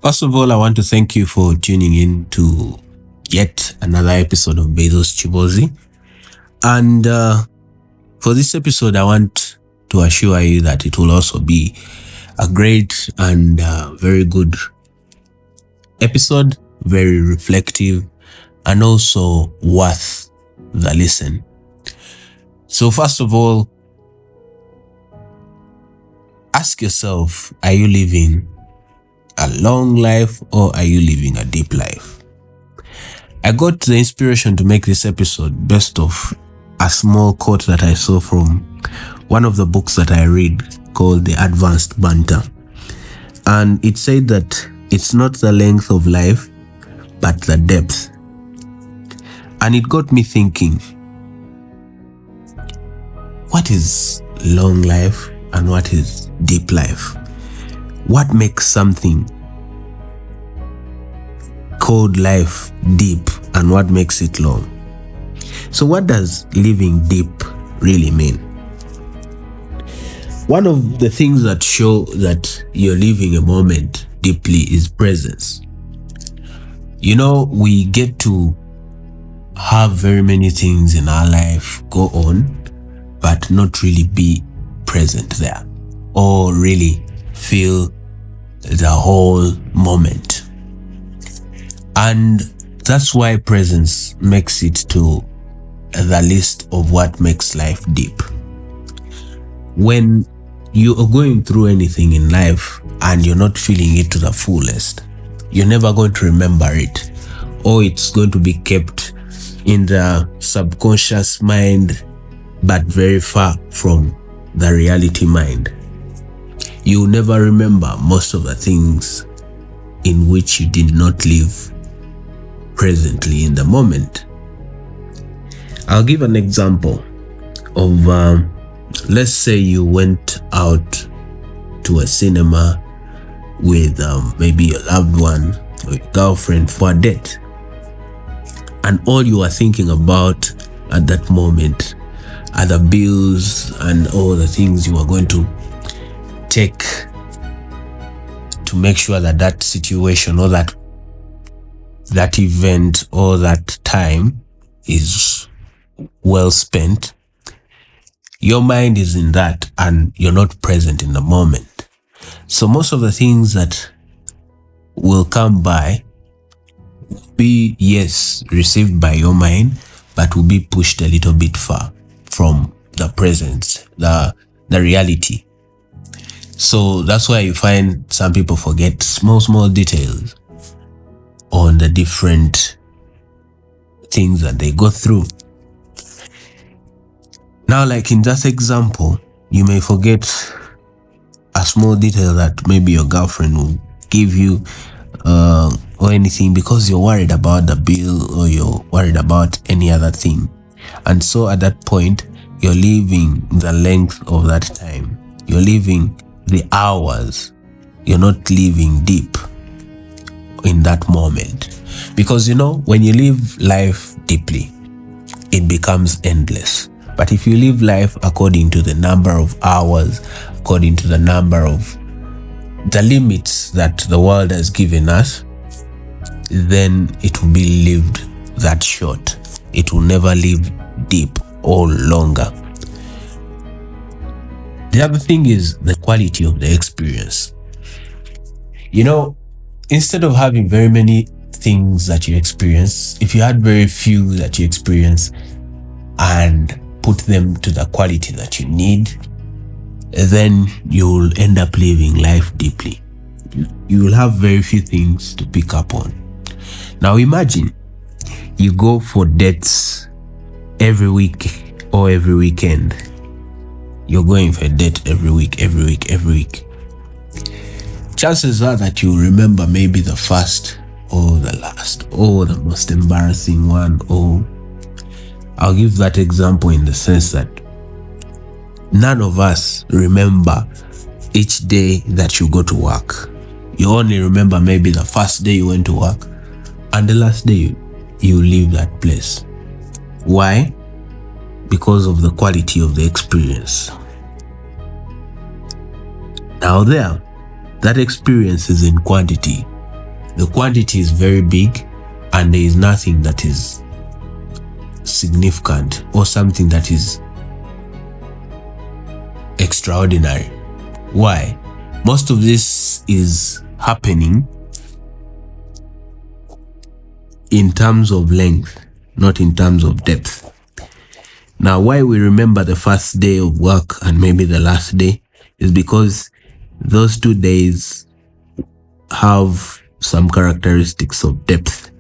First of all, I want to thank you for tuning in to yet another episode of Bezos Chibozi. And for this episode, I want to assure you that it will also be a great and very good episode, very reflective, and also worth the listen. So first of all, ask yourself, are you living a long life or are you living a deep life? I got the inspiration to make this episode based off a small quote that I saw from one of the books that I read called The Advanced Banter. And it said that it's not the length of life, but the depth. And it got me thinking, what is long life and what is deep life? What makes something called life deep and what makes it long? So what does living deep really mean? One of the things that show that you're living a moment deeply is presence. You know, we get to have very many things in our life go on, but not really be present there or really feel the whole moment. And that's why presence makes it to the list of what makes life deep. When you are going through anything in life and you're not feeling it to the fullest, you're never going to remember it, or it's going to be kept in the subconscious mind, but very far from the reality mind. You never remember most of the things in which you did not live presently in the moment. I'll give an example of, let's say you went out to a cinema with maybe your loved one or your girlfriend for a date. And all you are thinking about at that moment are the bills and all the things you are going to take to make sure that that situation or that event or that time is well spent. Your mind is in that and you're not present in the moment. So most of the things that will come by will be, yes, received by your mind, but will be pushed a little bit far from the presence, the reality. So that's why you find some people forget small details on the different things that they go through. Now, like in that example, you may forget a small detail that maybe your girlfriend will give you or anything because you're worried about the bill or you're worried about any other thing. And so at that point, you're leaving the length of that time. You're leaving the hours. You're not living deep in that moment. Because, you know, when you live life deeply, it becomes endless. But if you live life according to the number of hours, according to the number of the limits that the world has given us, then it will be lived that short. It will never live deep or longer. The other thing is the quality of the experience. You know, instead of having very many things that you experience, if you had very few that you experience and put them to the quality that you need, then you'll end up living life deeply. You will have very few things to pick up on. Now imagine you go for dates every week or every weekend. You're going for a date every week. Chances are that you'll remember maybe the first or the last or the most embarrassing one. Or I'll give that example in the sense that none of us remember each day that you go to work. You only remember maybe the first day you went to work and the last day you leave that place. Why? because of the quality of the experience. Now that experience is in quantity. The quantity is very big, and there is nothing that is significant or something that is extraordinary. Why? Most of this is happening in terms of length, not in terms of depth. Now, why we remember the first day of work and maybe the last day is because those 2 days have some characteristics of depth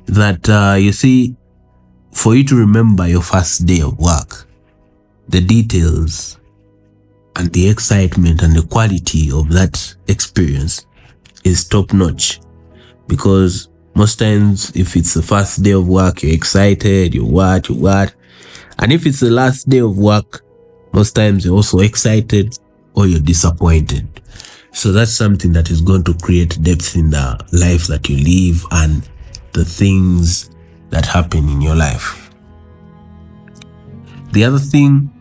that you see, for you to remember your first day of work, the details and the excitement and the quality of that experience is top notch. Because most times, if it's the first day of work, you're excited, you what. And if it's the last day of work, most times you're also excited or you're disappointed. So that's something that is going to create depth in the life that you live and the things that happen in your life. The other thing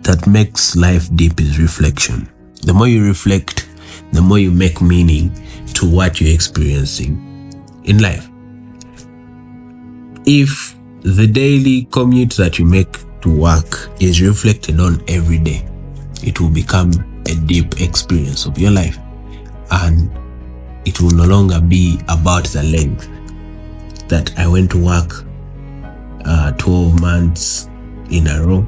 that makes life deep is reflection. The more you reflect, the more you make meaning to what you're experiencing in life. If the daily commute that you make to work is reflected on every day, it will become a deep experience of your life, and it will no longer be about the length that I went to work 12 months in a row,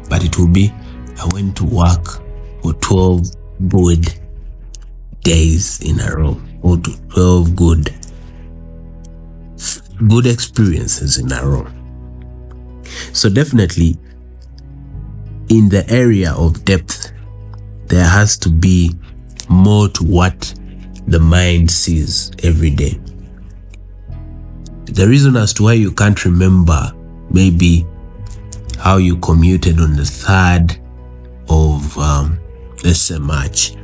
but it will be I went to work for 12 good days in a row, or 12 good experiences in a row. So definitely in the area of depth, there has to be more to what the mind sees every day. The reason as to why you can't remember maybe how you commuted on the 3rd of let's say March,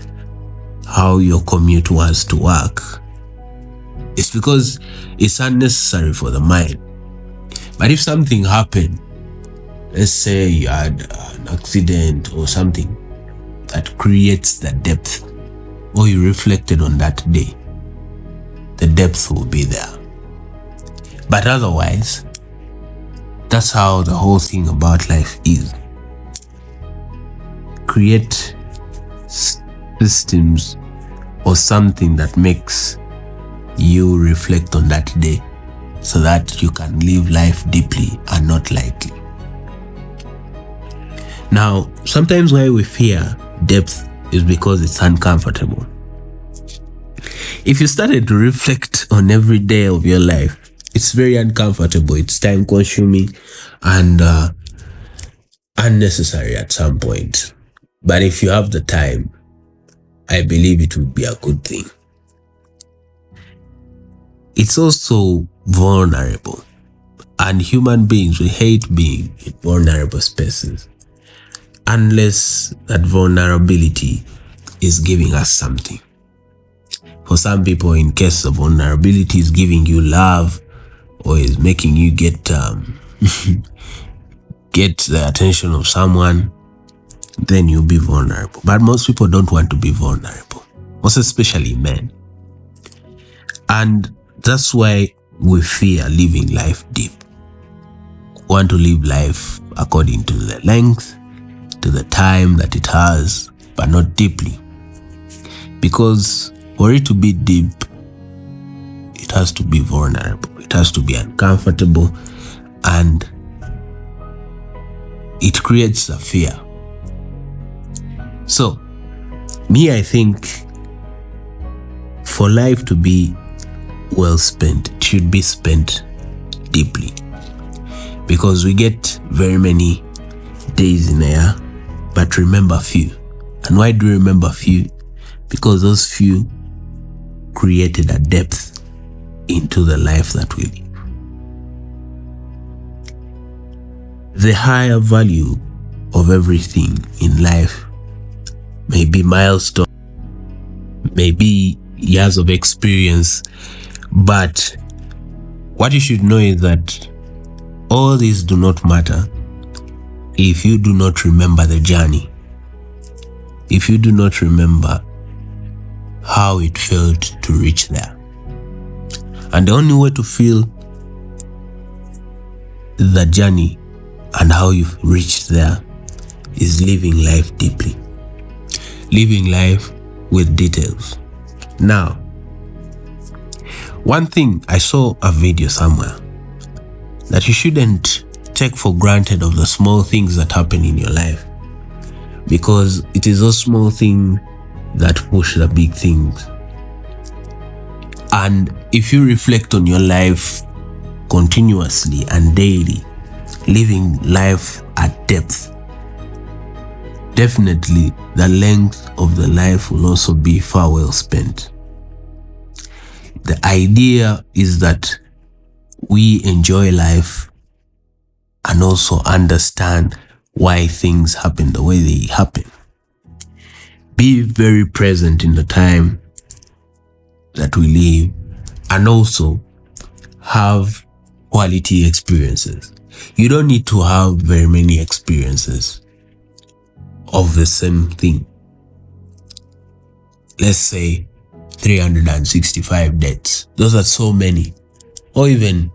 how your commute was to work, it's because it's unnecessary for the mind. But if something happened, let's say you had an accident or something that creates the depth, or you reflected on that day, the depth will be there. But otherwise, that's how the whole thing about life is. Create systems or something that makes you reflect on that day so that you can live life deeply and not lightly. Now, sometimes why we fear depth is because it's uncomfortable. If you started to reflect on every day of your life, it's very uncomfortable, it's time consuming and unnecessary at some point. But if you have the time, I believe it would be a good thing. It's also vulnerable, and human beings, we hate being in vulnerable spaces unless that vulnerability is giving us something. For some people, in case of vulnerability is giving you love or is making you get get the attention of someone, then you'll be vulnerable. But most people don't want to be vulnerable, most especially men. And that's why we fear living life deep. We want to live life according to the length, to the time that it has, but not deeply. Because for it to be deep, it has to be vulnerable. It has to be uncomfortable, and it creates a fear. So, I think for life to be well spent, it should be spent deeply. Because we get very many days in a year, but remember few. And why do we remember few? Because those few created a depth into the life that we live. The higher value of everything in life may be milestone, maybe years of experience, but what you should know is that All these do not matter if you do not remember the journey, if you do not remember how it felt to reach there. And the only way to feel the journey and how you've reached there is living life deeply, living life with details. Now, one thing, I saw a video somewhere that you shouldn't take for granted of the small things that happen in your life, because it is those small things that push the big things. And if you reflect on your life continuously and daily, living life at depth, definitely the length of the life will also be far well spent. The idea is that we enjoy life and also understand why things happen the way they happen. Be very present in the time that we live, and also have quality experiences. You don't need to have very many experiences of the same thing. Let's say 365 dates. Those are so many. Or even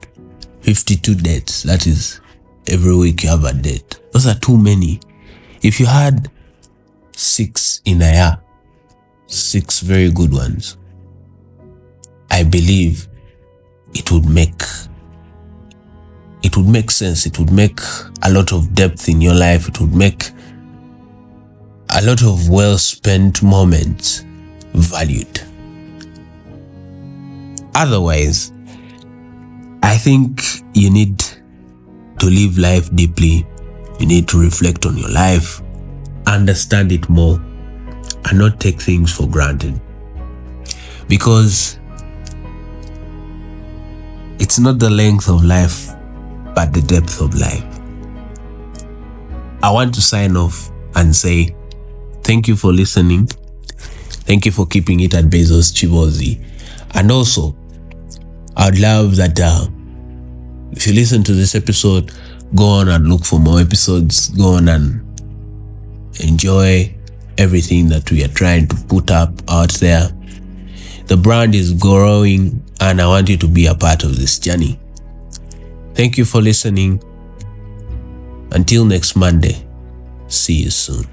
52 dates. That is, every week you have a date. Those are too many. If you had 6 in a year, 6 very good ones, I believe it would make sense. It would make a lot of depth in your life. It would make a lot of well-spent moments valued. Otherwise, I think you need to live life deeply. You need to reflect on your life, understand it more, and not take things for granted. Because it's not the length of life, but the depth of life. I want to sign off and say thank you for listening. Thank you for keeping it at Bezos Chibozi. And also, I'd love that if you listen to this episode, go on and look for more episodes. Go on and enjoy everything that we are trying to put up out there. The brand is growing, and I want you to be a part of this journey. Thank you for listening. Until next Monday, see you soon.